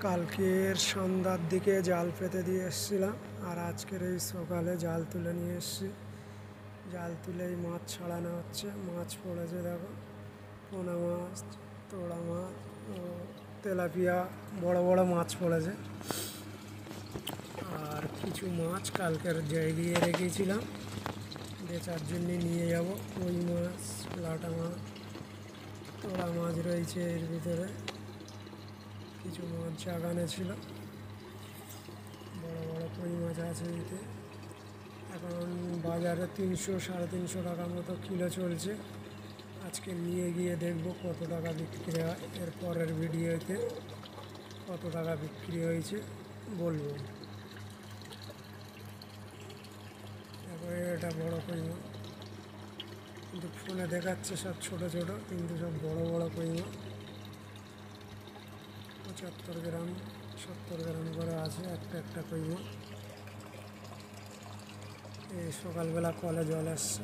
কালকের সন্ধ্যার দিকে জাল পেতে দিয়ে এসেছিলাম, আর আজকের এই সকালে জাল তুলে নিয়ে এসেছি। জাল তুলেই মাছ ছাড়ানো হচ্ছে। মাছ পড়েছে দেখো, পোনা মাছ, তোড়া মাছ ও তেলাপিয়া, বড় বড় মাছ পড়েছে। আর কিছু মাছ কালকের জায়গায় রেখেছিলাম, বেচার জন্য নিয়ে যাব। কই মাছ, লাটা মাছ, তোড়া মাছ রয়েছে এর ভিতরে। কিছু মাছ জাগানে ছিল, বড় বড় কই মাছ আছে এতে। এখন বাজারে 300-350 টাকা মতো কিলো চলছে। আজকে নিয়ে গিয়ে দেখব কত টাকা বিক্রি হয়। এর পরের ভিডিওতে কত টাকা বিক্রি হয়েছে বলবো। তারপরে এটা বড় কই মাছ, কিন্তু ফোনে দেখাচ্ছে সব ছোট ছোট, কিন্তু সব বড় বড় কই মাছ। 75 গ্রাম 70 গ্রাম করে আছে একটা কই মাছ। এই সকালবেলা কলে জল আসছে।